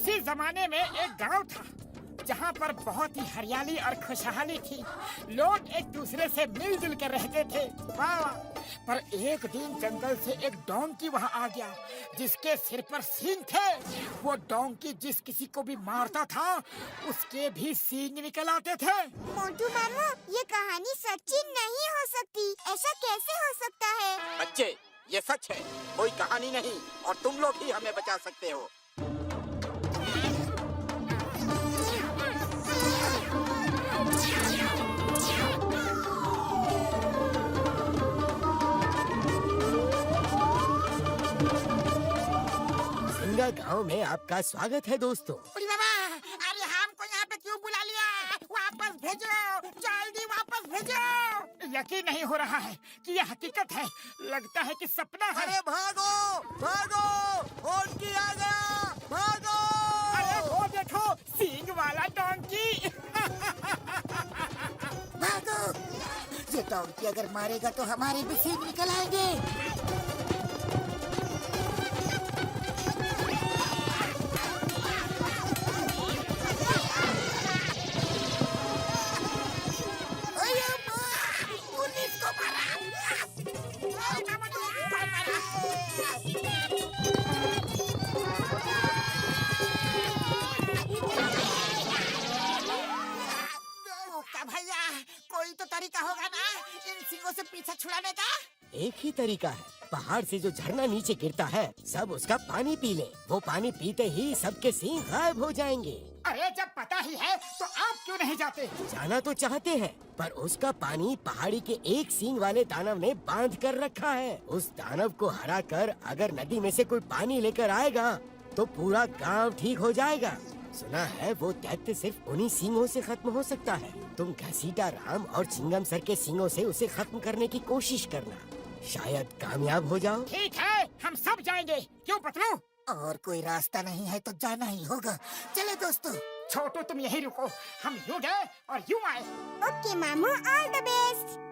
किसी जमाने में एक गांव था जहां पर बहुत ही हरियाली और खुशहाली थी। लोग एक दूसरे से मिलजुल कर रहते थे। वाह वाह। पर एक दिन जंगल से एक डोंकी वहां आ गया जिसके सिर पर सींग थे। वो डोंकी जिस किसी को भी मारता था उसके भी सींग निकल आते थे। मोटू मामू, ये कहानी सच्ची नहीं हो सकती। ऐसा कैसे हो सकता है? बच्चे, ये सच है, कोई कहानी नहीं और तुम लोग ही हमें बचा सकते हो। सिंगा गांव में आपका स्वागत है दोस्तों। बाबा, अरे हमको यहाँ पे क्यों बुला लिया? वापस भेजो, जल्दी वापस भेजो। यकीन नहीं हो रहा है कि यह हकीकत है। लगता है कि सपना है। अरे भागो, भागो, डोंकी आ गया, भागो! अरे वो देखो, सींग वाला डोंकी। भागो! ये डोंकी अगर मारेगा तो हमारे भी सींग निकल आएंगे। पुलिस को मारा। भैया, कोई तो तरीका होगा ना इन सिंगों से पीछा छुड़ाने का? एक ही तरीका है, पहाड़ से जो झरना नीचे गिरता है सब उसका पानी पी ले। वो पानी पीते ही सबके सींग गायब हो जाएंगे। अरे जब पता ही है तो आप क्यों नहीं जाते? जाना तो चाहते हैं पर उसका पानी पहाड़ी के एक सींग वाले दानव ने बांध कर रखा है। उस दानव को हरा कर अगर नदी में से कोई पानी लेकर आएगा तो पूरा गांव ठीक हो जाएगा। सुना है वो दैत्य सिर्फ उन्हीं सींगों से खत्म हो सकता है। तुम घसीटा राम और चिंगम सर के सींगों से उसे खत्म करने की कोशिश करना, शायद कामयाब हो जाओ। ठीक है, हम सब जाएंगे। क्यों पतलू? और कोई रास्ता नहीं है तो जाना ही होगा। चलो दोस्तों। छोटू तुम यही रुको, हम यूं गए और यूं आए। ओके मामू, ऑल द बेस्ट।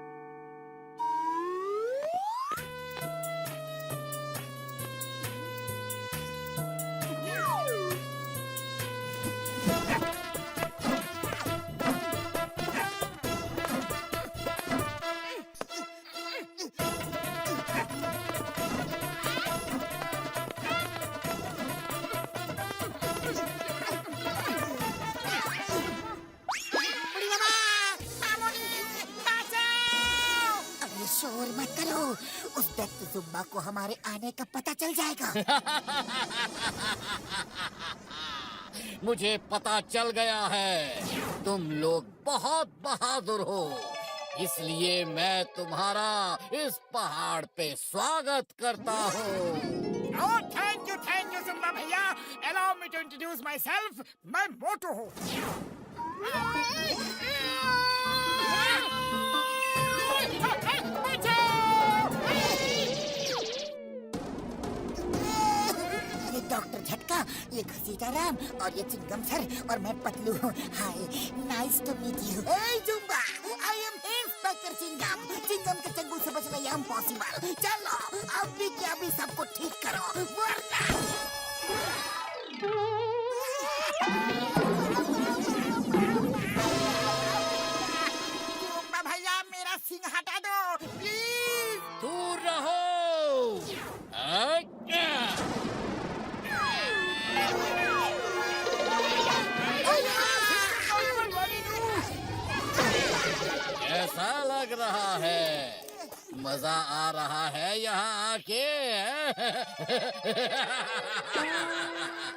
शोर मत करो, उस दैत्य जुम्बा को हमारे आने का पता चल जाएगा। मुझे पता चल गया है, तुम लोग बहुत बहादुर हो, इसलिए मैं तुम्हारा इस पहाड़ पे स्वागत करता हूँ। ओह थैंक यू जुम्बा भैया। Allow me to introduce myself. मैं मोटू हूँ। ये डॉक्टर झटका, ये घसीटा राम और ये चिंगम सर और मैं पतलू हूँ। Hi, nice to meet you. Hey Jumba, I am inspector Chingum. Chingum के चंगुल से बचना ये इम्पॉसिबल। चलो अभी के अभी सबको ठीक करो वरना। जुम्बा भैया, मेरा सिंह हटा दो प्लीज। दूर रहो। कैसा लग रहा है? मजा आ रहा है यहाँ आके?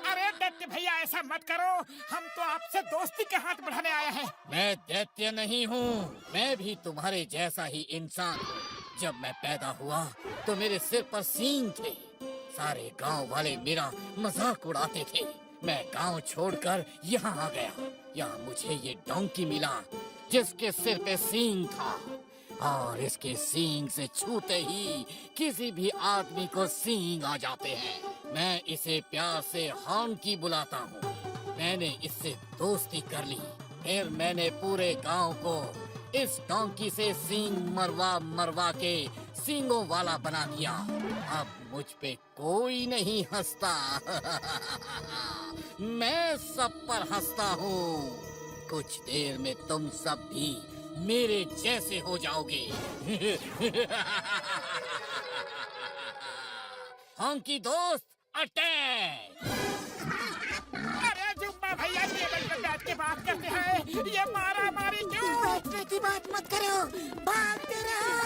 अरे दैत्य भैया, ऐसा मत करो। हम तो आपसे दोस्ती के हाथ बढ़ाने आए हैं। मैं दैत्य नहीं हूँ, मैं भी तुम्हारे जैसा ही इंसान। जब मैं पैदा हुआ तो मेरे सिर पर सींग थे। सारे गांव वाले मेरा मजाक उड़ाते थे। मैं गांव छोड़कर यहाँ आ गया। यहाँ मुझे ये डोंकी मिला जिसके सिर पे सींग था, और इसके सींग से छूते ही किसी भी आदमी को सींग आ जाते हैं। मैं इसे प्यार से हॉन्की बुलाता हूँ। मैंने इससे दोस्ती कर ली, फिर मैंने पूरे गांव को इस डोंकी से सींग मरवा मरवा के सींगों वाला बना दिया। अब मुझ पे कोई नहीं हंसता। मैं सब पर हंसता हूँ। कुछ देर में तुम सब भी मेरे जैसे हो जाओगे। हॉन्की दोस्त अटैक! अरे जुम्मा भैया टेबल पर बैठ के बात करते हैं, ये मारा मारी क्यों? बैठने की बात मत करो, भागते रहो।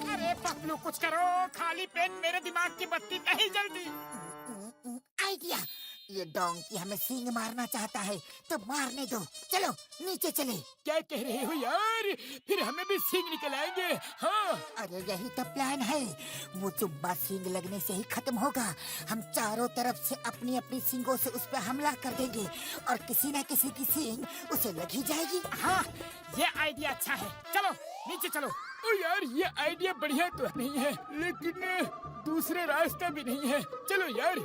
अरे पतलू कुछ करो, खाली पेट मेरे दिमाग की बत्ती नहीं जलती। आइडिया, ये डोंकी हमें सींग मारना चाहता है, तो मारने दो। चलो नीचे चले। क्या कह रहे हो यार? फिर हमें भी सींग निकल आएंगे। हाँ अरे यही तो प्लान है। वो चुब्बा सींग लगने से ही खत्म होगा। हम चारों तरफ से अपनी अपनी सींगों से उस पर हमला कर देंगे और किसी न किसी की सींग उसे लग ही जाएगी। हाँ, ये आइडिया अच्छा है। चलो नीचे चलो। ओ यार, ये आइडिया बढ़िया तो नहीं है, लेकिन दूसरे रास्ता भी नहीं है। चलो यार।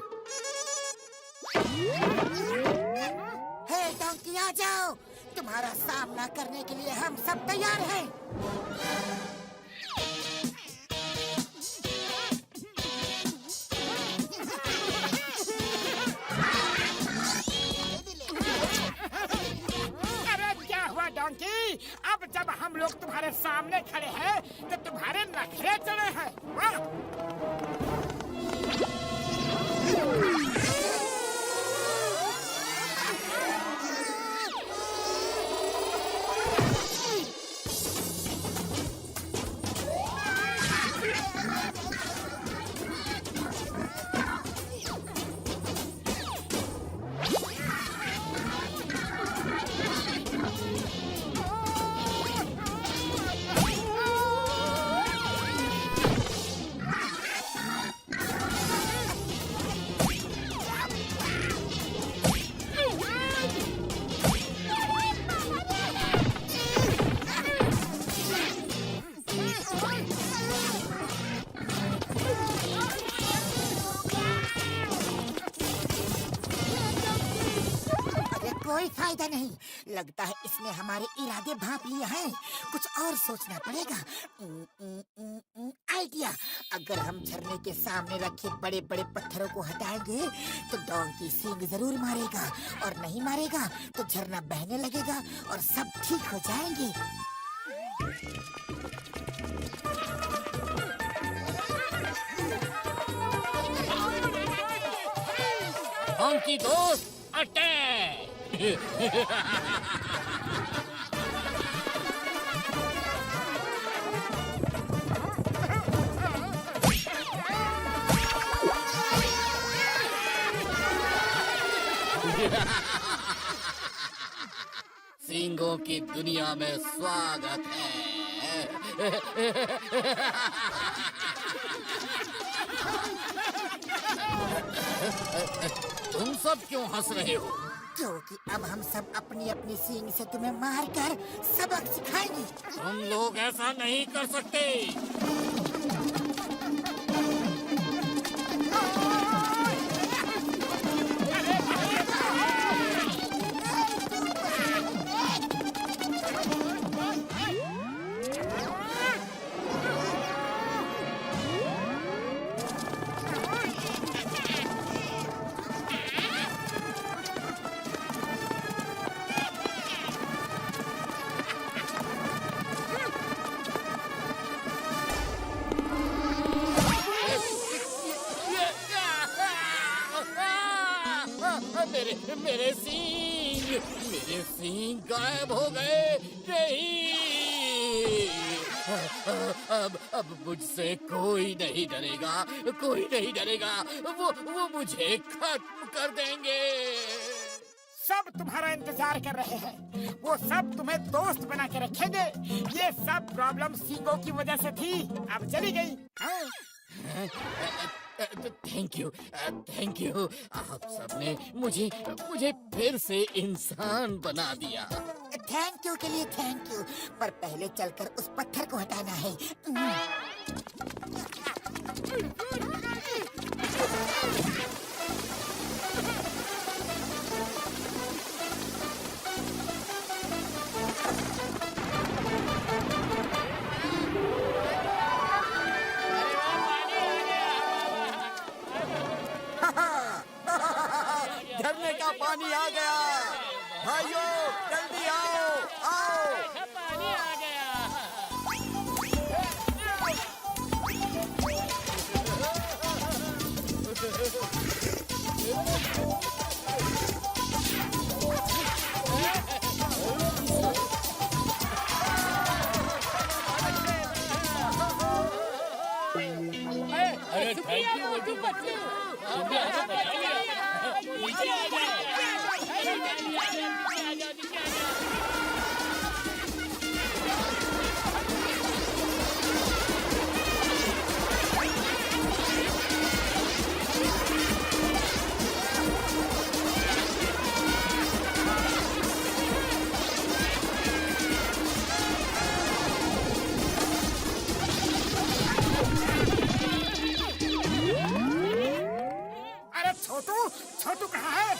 हे डोंकी, आ जाओ। तुम्हारा सामना करने के लिए हम सब तैयार हैं। अरे क्या हुआ डोंकी? अब जब हम लोग तुम्हारे सामने खड़े हैं, तो तुम्हारे नखरे चढ़े हैं। वाह! कोई फायदा नहीं। लगता है इसने हमारे इरादे भांप लिए हैं। कुछ और सोचना पड़ेगा। आइडिया, अगर हम झरने के सामने रखे बड़े बड़े पत्थरों को हटाएंगे तो डोंकी सींग जरूर मारेगा, और नहीं मारेगा तो झरना बहने लगेगा और सब ठीक हो जाएंगे। हॉन्की दोस्त अटैक! सींगों की दुनिया में स्वागत है। तुम सब क्यों हंस रहे हो? क्योंकि अब हम सब अपनी अपनी सींग से तुम्हें मारकर सबक सिखाएंगे। तुम लोग ऐसा नहीं कर सकते। मेरे सींग गायब हो गए। नहीं, अब मुझसे कोई नहीं डरेगा, कोई नहीं डरेगा। वो मुझे खत्म कर देंगे। सब तुम्हारा इंतजार कर रहे हैं। वो सब तुम्हें दोस्त बना के रखेंगे। ये सब प्रॉब्लम सींगों की वजह से थी, अब चली गई। हाँ? Thank you. आप सबने मुझे फिर से इंसान बना दिया। थैंक यू के लिए थैंक यू, पर पहले चलकर उस पत्थर को हटाना है। झरने का पानी आ गया। भाइयों जल्दी आओ, आओ। पानी आ गया। अरे थैंक यू मोटू पतलू। तुमने हमें बचाया। नीचे आ अरे छोटू, छोटू कहाँ है?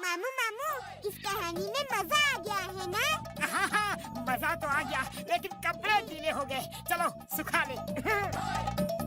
मामू मामू, इस कहानी में मजा आ गया है ना? हाँ, मजा तो आ गया, लेकिन कपड़े गीले हो गए। चलो सुखा ले।